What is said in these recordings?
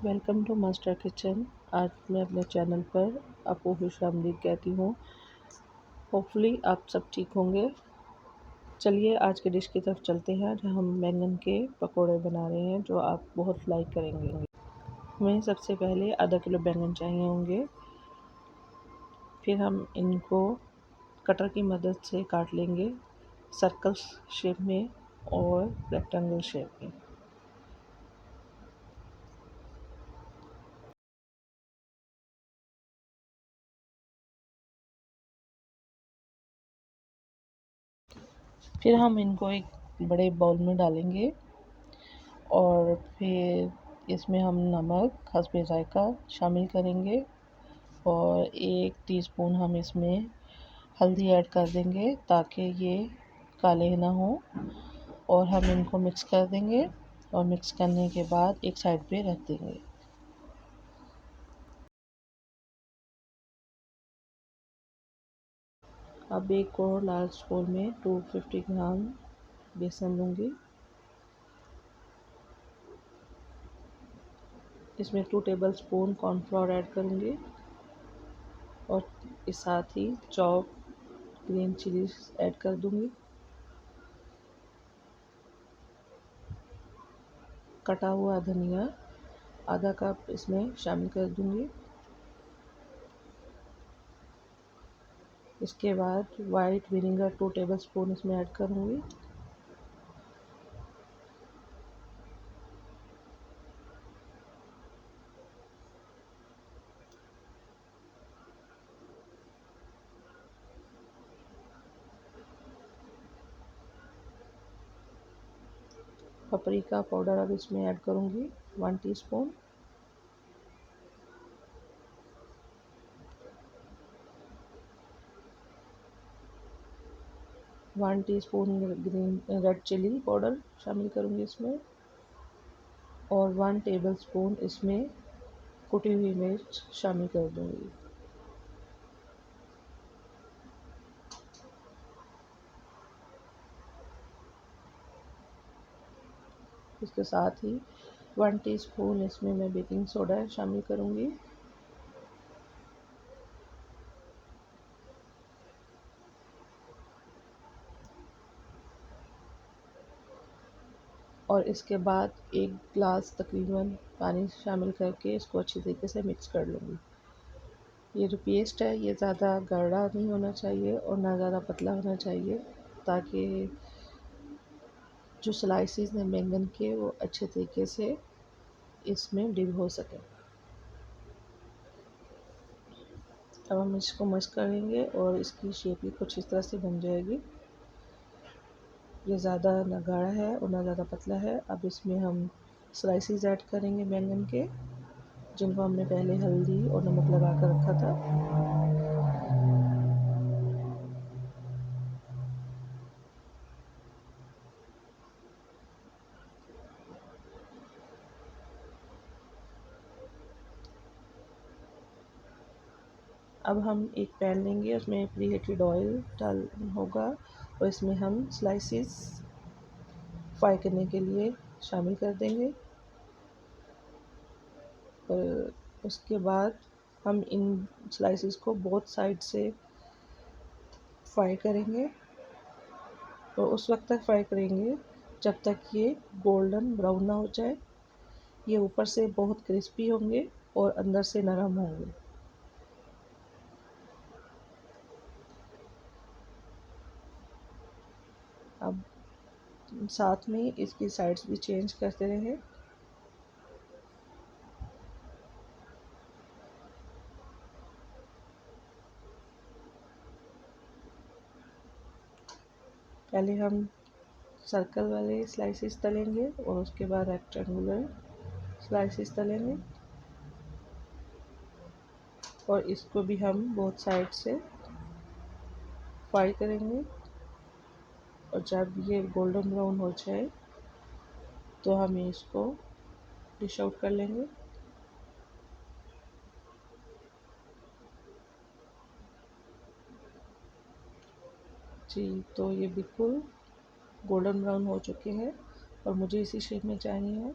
Welcome to master kitchen. आज मैं अपने चैनल पर आपको खुश आमदीद कहती हूँ। होपफुली आप सब ठीक होंगे। चलिए आज के डिश की तरफ चलते हैं जहाँ हम बैंगन के पकोड़े बना रहे हैं जो आप बहुत लाइक करेंगे। हमें सबसे पहले आधा किलो बैंगन चाहिए होंगे। फिर हम इनको कटर की मदद से काट लेंगे, सर्कल शेप में और रेक्टेंगल शेप में। फिर हम इनको एक बड़े बाउल में डालेंगे और फिर इसमें हम नमक हस्बे ज़ायक़ा शामिल करेंगे और 1 टीस्पून हम इसमें हल्दी ऐड कर देंगे ताकि ये काले ना हो। और हम इनको मिक्स कर देंगे और मिक्स करने के बाद एक साइड पे रख देंगे। अब एक और लार्ज बोल में 250 ग्राम बेसन लूँगी। इसमें 2 टेबलस्पून कॉर्नफ्लोर ऐड करूँगी और इस साथ ही चॉप ग्रीन चिलीज ऐड कर दूँगी। कटा हुआ धनिया आधा कप इसमें शामिल कर दूँगी। इसके बाद वाइट विनेगर 2 टेबलस्पून इसमें ऐड करूँगी। पपरिका पाउडर अब इसमें ऐड करूँगी 1 teaspoon. One teaspoon green red chilli powder शामिल करूँगी इसमें और 1 टेबलस्पून इसमें कुटी हुई मिर्च शामिल कर दूँगी। इसके साथ ही 1 टीस्पून इसमें मैं बेकिंग सोडा शामिल करूँगी। और इसके बाद 1 ग्लास तकरीबन पानी शामिल करके इसको अच्छी तरीके से मिक्स कर लूँगी। ये जो पेस्ट है ये ज़्यादा गाढ़ा नहीं होना चाहिए और ना ज़्यादा पतला होना चाहिए ताकि जो स्लाइसेस हैं बैंगन के वो अच्छे तरीके से इसमें डिप हो सके। अब हम इसको मिक्स करेंगे और इसकी शेप भी कुछ इस तरह से बन जाएगी। ये ज़्यादा ना गाढ़ा है और ना ज़्यादा पतला है। अब इसमें हम स्लाइसेस ऐड करेंगे बैंगन के, जिनको हमने पहले हल्दी और नमक लगा कर रखा था। अब हम एक पैन लेंगे, उसमें प्रीहीटेड ऑयल डाल होगा और इसमें हम स्लाइसेस फ्राई करने के लिए शामिल कर देंगे। और उसके बाद हम इन स्लाइसेस को बोथ साइड से फ्राई करेंगे और उस वक्त तक फ्राई करेंगे जब तक ये गोल्डन ब्राउन ना हो जाए। ये ऊपर से बहुत क्रिस्पी होंगे और अंदर से नरम होंगे। अब साथ में इसकी साइड्स भी चेंज करते रहें। पहले हम सर्कल वाले स्लाइसेस तलेंगे और उसके बाद रेक्टेंगुलर स्लाइसेस तलेंगे और इसको भी हम बोथ साइड से फ्राई करेंगे। और जब ये गोल्डन ब्राउन हो जाए तो हम इसको डिश आउट कर लेंगे। जी, तो ये बिल्कुल गोल्डन ब्राउन हो चुके हैं और मुझे इसी शेप में चाहिए है।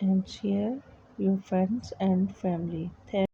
and share your friends and family.